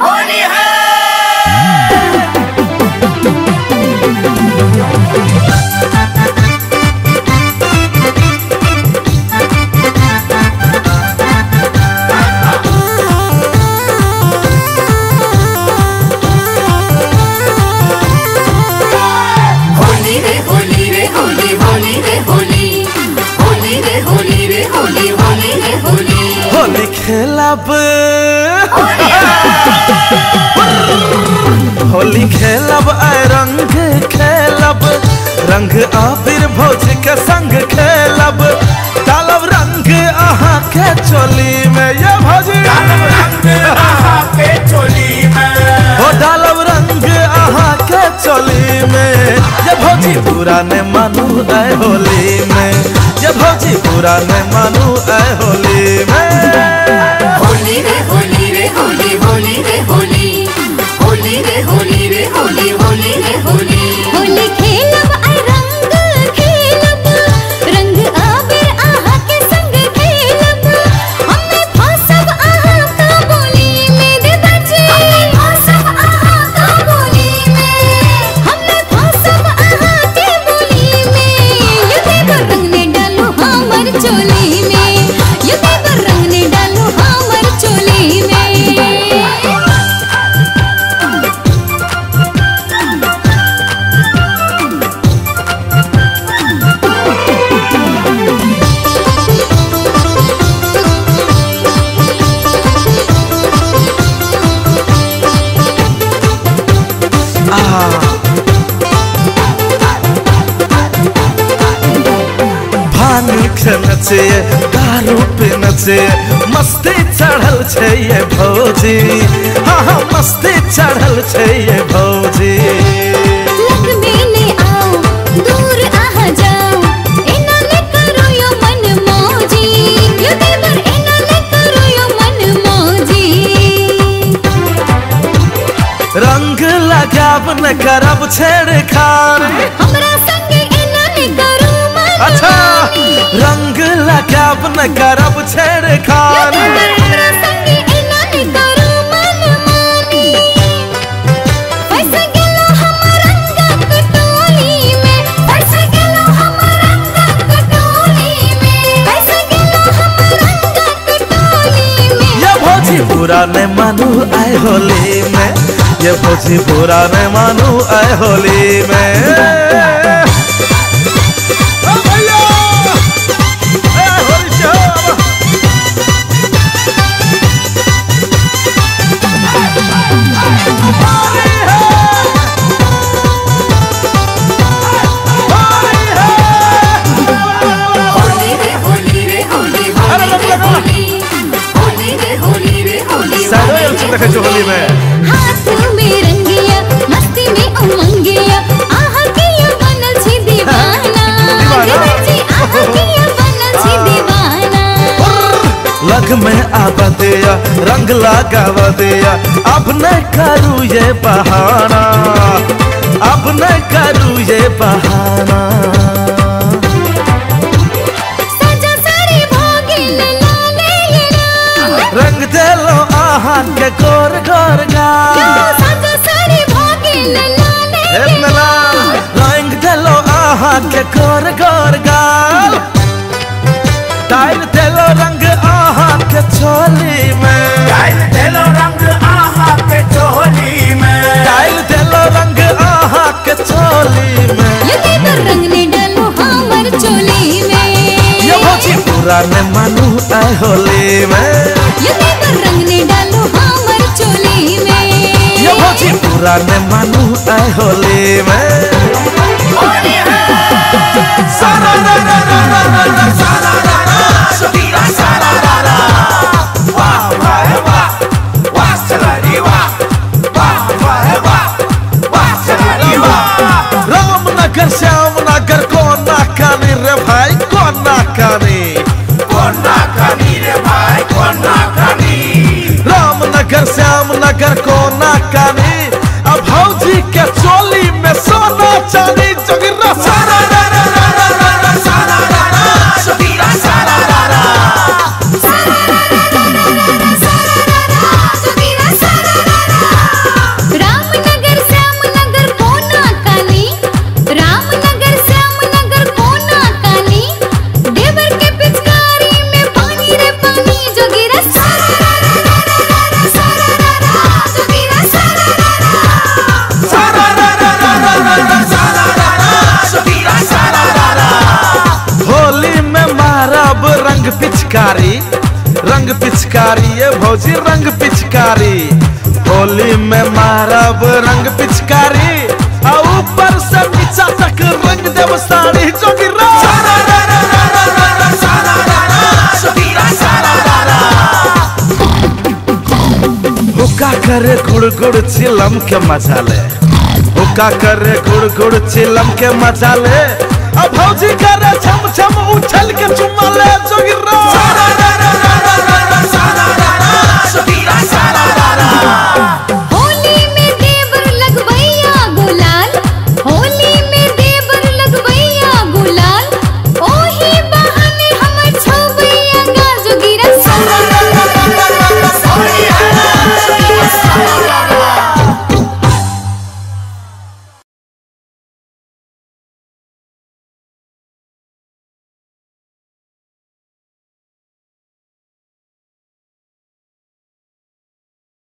होली है। होली रे होली रे होली होली रे होली होली रे होली रे होली होली रे होली होली खेलब होली खेलब आय रंग खेलब रंग आबिर भौज के संग खेलब डालब रंग अहाँ के चोली में ये भौजी डालब रंग अहाँ के चोली में हो डालब रंग अहाँ के चोली में ये भौजी पूरा ने मानू आय होली में ये भौजी पूरा ने मानू आय होली में होली रे होली रे होली होली रे होली होली रे होली रे होली होली रे होली होली खेलब आय रंग खेलब रंग आबिर आहा के संग खेलब हमें फंसब आहा का बोली में दे बजे हमें फंसब आहा का बोली में हमें फंसब आहा के बोली में ये देवर रंग ने डालो हमर चोली में ये देवर रंग ने डालो हमर चोली में भानु के नचे दारू पे नचे मस्ती चढ़ल छै ये भौजी हाँ हाँ मस्ती चढ़ल छै ये भौजी लग में आओ दूर आ जाओ इना ने करो यो मन मौजी यो देवर इना ने करो यो मन मौजी रंग लगाब न करब छेड़खाड़ हमरा संगे इना ने करो मन अच्छा रंग लगाब न करब छेड़खाड़ हमरा संगे इना ने करो मन मानी फंस गेलो हमर रंग कटोली में फंस गेलो हमर रंग कटोली में फंस गेलो हमर रंग कटोली में ये भौजी पूरा ने मानू आय होली में ये भौजी पूरा ने मानू आय होली में होली रे होली रे होली होली रे होली होली रे होली रे होली होली में हाथ में रंगिया मस्ती में उमंगिया आहा किया बनल छी दीवाना देवर जी आहा किया बनल छी दीवाना लग में आब दिया रंग लगाव दिया अब न करू ये बहाना अब न करू ये बहाना सजा सारी भोगिल लाले ला रंग देलो आहा के गोर गोर गाल सजा सारी भोगिल लाले रंग देलो आहा के गोर गोर गाल डाल देलो रंग आहा के चोली में डाल देलो रंग आहा के चोली में डाल देलो रंग आहा के चोली में ये देवर रंग ने डालो हमर चोली में ये भौजी पूरा ने मानू आय होली में ये देवर रंग ने डालो हमर चोली में ये भौजी पूरा ने मानू आय होली में होली है। सारा रा रा रा रा रा रा सारा रा रा सुबीरा सारा रा रा वाह वाह वाह वाह सलारी वाह वाह वाह वाह वाह सलारी वाह रामनगर श्यामनगर कोना कानी रे भाई कोना कानी रे भाई कोना कानी रामनगर श्यामनगर कोना कानी अब भौजी के चोली में सोना चांदी जोगिरा सारा रा रा रा रा रा रा सारा रा रा सुबीरा सारा रा रा सारा रा रा रा रा रा सारा रा रा सुबीरा सारा रा रा पिचकारी, रंग पिचकारी ये भौजी रंग पिचकारी। होली में मारब रंग पिचकारी, और ऊपर से नीचा तक रंग देव साड़ी जोगिरा। हुक्का करे गुड़ गुड़ चिलम के मजा ले, हुक्का करे गुड़ गुड़ चिलम के मजा ले। अब भौजी करे छम छम उछल के चुम्मा ले जोगिरा।